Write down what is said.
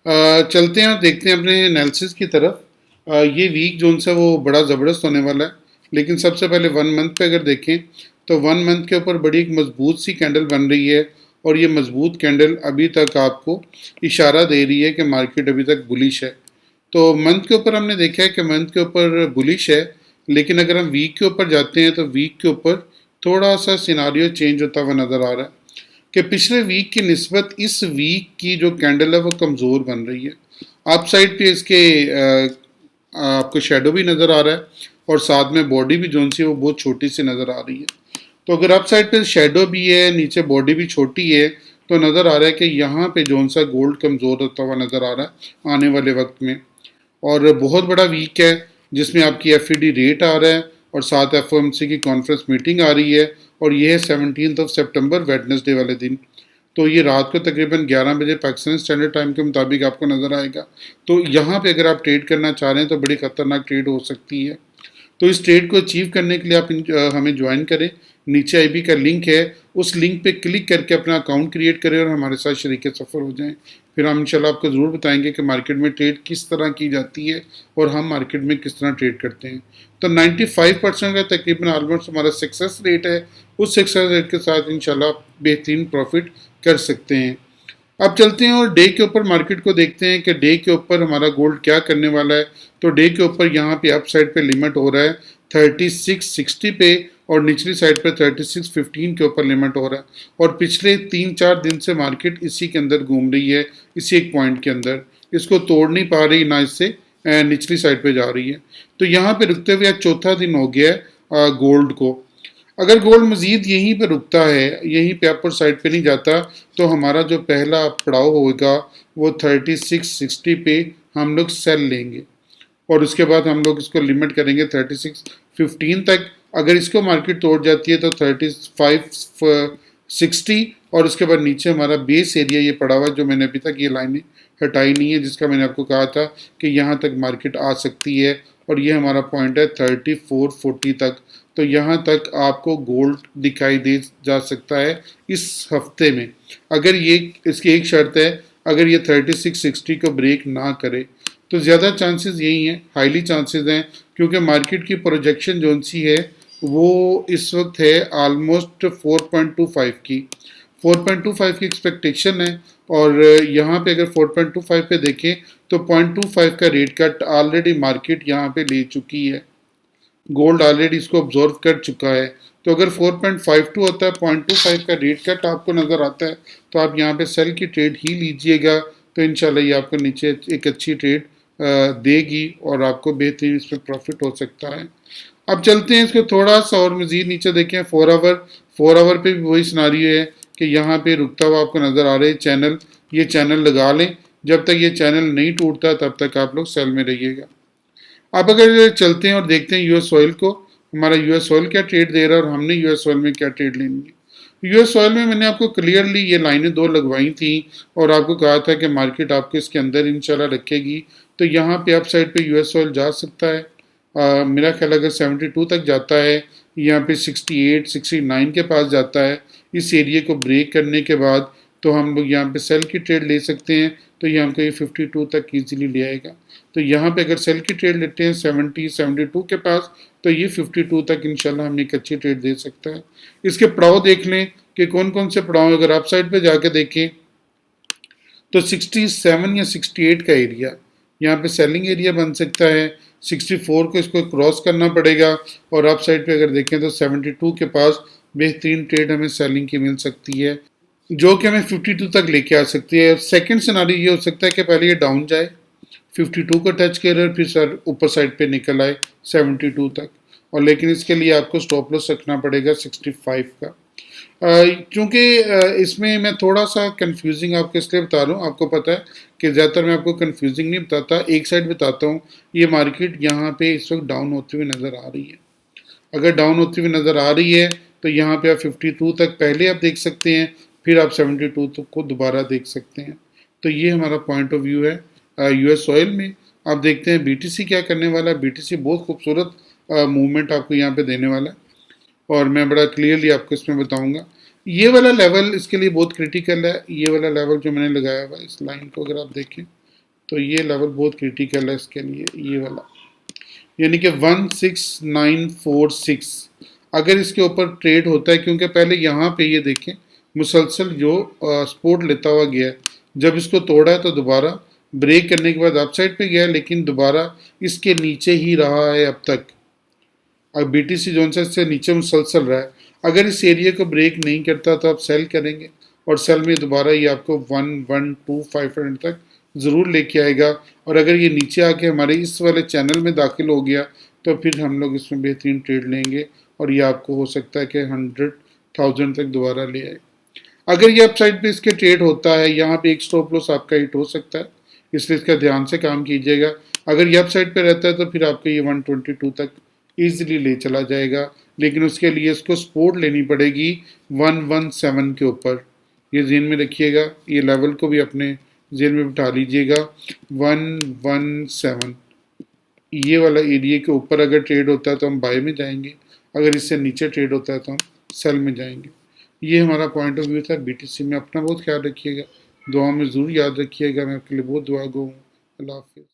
चलते हैं और देखते हैं अपने एनालिसिस की तरफ। ये वीक जोन सा वो बड़ा ज़बरदस्त होने वाला है, लेकिन सबसे पहले 1 मंथ पे अगर देखें तो 1 मंथ के ऊपर बड़ी एक मजबूत सी कैंडल बन रही है, और ये मजबूत कैंडल अभी तक आपको इशारा दे रही है कि मार्केट अभी तक बुलिश है। तो मंथ के ऊपर हमने देखा है कि मंथ के ऊपर बुलिश है, लेकिन अगर हम वीक के ऊपर जाते हैं तो वीक के ऊपर थोड़ा सा सिनारियो चेंज होता हुआ नज़र आ रहा है कि पिछले वीक की निस्बत इस वीक की जो कैंडल है वो कमज़ोर बन रही है। अप साइड पे इसके आपको शेडो भी नज़र आ रहा है, और साथ में बॉडी भी जोन सी है वो बहुत छोटी सी नज़र आ रही है। तो अगर अप साइड पे शेडो भी है, नीचे बॉडी भी छोटी है, तो नज़र आ रहा है कि यहाँ पे जोन सा गोल्ड कमज़ोर होता हुआ नज़र आ रहा है आने वाले वक्त में। और बहुत बड़ा वीक है जिसमें आपकी एफईडी रेट आ रहा है, और साथ एफओएमसी की कॉन्फ्रेंस मीटिंग आ रही है, और ये है 17 सितंबर वेडनेसडे वाले दिन। तो ये रात को तकरीबन 11 बजे पाकिस्तान स्टैंडर्ड टाइम के मुताबिक आपको नज़र आएगा। तो यहाँ पे अगर आप ट्रेड करना चाह रहे हैं तो बड़ी ख़तरनाक ट्रेड हो सकती है। तो इस ट्रेड को अचीव करने के लिए आप हमें ज्वाइन करें। नीचे आईबी का लिंक है, उस लिंक पे क्लिक करके अपना अकाउंट क्रिएट करें और हमारे साथ शरीक सफ़र हो जाएं। फिर हम इंशाल्लाह आपको ज़रूर बताएंगे कि मार्केट में ट्रेड किस तरह की जाती है और हम मार्केट में किस तरह ट्रेड करते हैं। तो 95% का तकरीबन ऑलमोस्ट हमारा सक्सेस रेट है। उस सक्सेस रेट के साथ इंशाल्लाह बेहतरीन प्रॉफिट कर सकते हैं। अब चलते हैं और डे के ऊपर मार्केट को देखते हैं कि डे के ऊपर हमारा गोल्ड क्या करने वाला है। तो डे के ऊपर यहाँ पे अप साइड पे लिमिट हो रहा है 3660 पे, और निचली साइड पे 3615 के ऊपर लिमिट हो रहा है। और पिछले 3-4 दिन से मार्केट इसी के अंदर घूम रही है, इसी एक पॉइंट के अंदर, इसको तोड़ नहीं पा रही, ना इससे निचली साइड पे जा रही है। तो यहाँ पे रुकते हुए आज चौथा दिन हो गया है गोल्ड को। अगर गोल्ड मजीद यहीं पे रुकता है, यहीं पे अपर साइड पे नहीं जाता, तो हमारा जो पहला पड़ाव होगा वो 3660 पे हम लोग सेल लेंगे, और उसके बाद हम लोग इसको लिमिट करेंगे 3615 तक। अगर इसको मार्केट तोड़ जाती है तो 3560, और उसके बाद नीचे हमारा बेस एरिया ये पड़ा हुआ है, जो मैंने अभी तक ये लाइनें हटाई नहीं है, जिसका मैंने आपको कहा था कि यहाँ तक मार्केट आ सकती है, और ये हमारा पॉइंट है 3440 तक। तो यहाँ तक आपको गोल्ड दिखाई दे जा सकता है इस हफ्ते में। अगर ये इसकी एक शर्त है, अगर ये 3660 को ब्रेक ना करे तो ज़्यादा चांसेस यही हैं, हाईली चांसेस हैं, क्योंकि मार्केट की प्रोजेक्शन जो सी है वो इस वक्त है ऑलमोस्ट 4.25 की 4.25 की एक्सपेक्टेशन है। और यहाँ पे अगर 4.25 पे देखें तो 0.25 का रेट कट ऑलरेडी मार्केट यहाँ पे ले चुकी है, गोल्ड ऑलरेडी इसको ऑब्जर्व कर चुका है। तो अगर 4.52 होता है, 0.25 का रेट कट आपको नज़र आता है, तो आप यहाँ पे सेल की ट्रेड ही लीजिएगा। तो इंशाल्लाह ये आपको नीचे एक अच्छी ट्रेड देगी, और आपको बेहतरीन इसमें प्रॉफिट हो सकता है। अब चलते हैं इसको थोड़ा सा और मज़ीद नीचे देखें। 4 आवर पे भी वही सिनारियो है कि यहाँ पे रुकता हुआ आपको नज़र आ रहा है चैनल। ये चैनल लगा लें, जब तक ये चैनल नहीं टूटता तब तक आप लोग सेल में रहिएगा। अब अगर चलते हैं और देखते हैं यूएस ऑयल को, हमारा यूएस ऑयल क्या ट्रेड दे रहा है और हमने यूएस ऑयल में क्या ट्रेड लेनी है। यूएस ऑयल में मैंने आपको क्लियरली ये लाइनें दो लगवाई थी, और आपको कहा था कि मार्केट आपको इसके अंदर इंशाल्लाह रखेगी। तो यहाँ पे अप साइड पे यूएस ऑयल जा सकता है। मेरा ख्याल अगर 72 तक जाता है, यहाँ पे 68 69 के पास जाता है, इस एरिया को ब्रेक करने के बाद तो हम लोग यहाँ पे सेल की ट्रेड ले सकते हैं। तो ये हमको ये 52 तक ईजीली ले आएगा। तो यहाँ पे अगर सेल की ट्रेड लेते हैं 72 के पास, तो ये 52 तक इंशाल्लाह हमें एक अच्छी ट्रेड दे सकता है। इसके पड़ाव देख लें कि कौन कौन से पड़ाव। अगर आप साइड पे जाके देखें तो 67 या 68 का एरिया यहाँ पे सेलिंग एरिया बन सकता है। 64 को इसको क्रॉस करना पड़ेगा, और अप साइड पे अगर देखें तो 72 के पास बेहतरीन ट्रेड हमें सेलिंग की मिल सकती है, जो कि हमें 52 तक लेके आ सकती है। सेकंड सिनारियो ये हो सकता है कि पहले ये डाउन जाए, 52 को टच करे, और फिर सर ऊपर साइड पे निकल आए 72 तक। और लेकिन इसके लिए आपको स्टॉप लॉस रखना पड़ेगा 65 का। क्योंकि इसमें मैं थोड़ा सा कंफ्यूजिंग आपको इसलिए बता रहा हूँ, आपको पता है कि ज़्यादातर मैं आपको कंफ्यूजिंग नहीं बताता, एक साइड बताता हूँ। ये मार्केट यहाँ पे इस वक्त डाउन होती हुई नज़र आ रही है। अगर डाउन होती हुई नज़र आ रही है तो यहाँ पे आप 52 तक पहले आप देख सकते हैं, फिर आप 72 तक को दोबारा देख सकते हैं। तो ये हमारा पॉइंट ऑफ व्यू है यूएस ऑयल में। आप देखते हैं बीटीसी क्या करने वाला है। बीटीसी बहुत खूबसूरत मूवमेंट आपको यहाँ पे देने वाला है, और मैं बड़ा क्लियरली आपको इसमें बताऊंगा। ये वाला लेवल इसके लिए बहुत क्रिटिकल है। ये वाला लेवल जो मैंने लगाया हुआ है, इस लाइन को अगर आप देखें तो ये लेवल बहुत क्रिटिकल है इसके लिए, ये वाला, यानी कि 16946 अगर इसके ऊपर ट्रेड होता है, क्योंकि पहले यहाँ पे ये देखें मुसलसल जो सपोर्ट लेता हुआ गया है, जब इसको तोड़ा है तो दोबारा ब्रेक करने के बाद अपसाइड पे गया, लेकिन दोबारा इसके नीचे ही रहा है अब तक। अब BTC जोन से नीचे मुसलसल रहा है, अगर इस एरिया को ब्रेक नहीं करता तो आप सेल करेंगे, और सेल में दोबारा ये आपको 112,500 तक ज़रूर लेके आएगा। और अगर ये नीचे आके हमारे इस वाले चैनल में दाखिल हो गया तो फिर हम लोग इसमें बेहतरीन ट्रेड लेंगे, और ये आपको हो सकता है कि 100,000 तक दोबारा ले आए। अगर ये अपसाइड पे इसके ट्रेड होता है, यहाँ पे एक स्टॉप लॉस आपका हिट हो सकता है, इसलिए इसका ध्यान से काम कीजिएगा। अगर ये अपसाइड पे रहता है तो फिर आपको ये 122 तक ईजिली ले चला जाएगा, लेकिन उसके लिए इसको सपोर्ट लेनी पड़ेगी 117 के ऊपर। ये जेन में रखिएगा, ये लेवल को भी अपने जेन में बिठा लीजिएगा। 117 ये वाला एरिया के ऊपर अगर ट्रेड होता है तो हम बाय में जाएंगे, अगर इससे नीचे ट्रेड होता है तो हम सेल में जाएंगे। ये हमारा पॉइंट ऑफ व्यू था BTC में। अपना बहुत ख्याल रखिएगा, दुआ में ज़रूर याद रखिएगा। मैं आपके लिए बहुत दुआ गो हूँ। अल्लाह हाफिज़।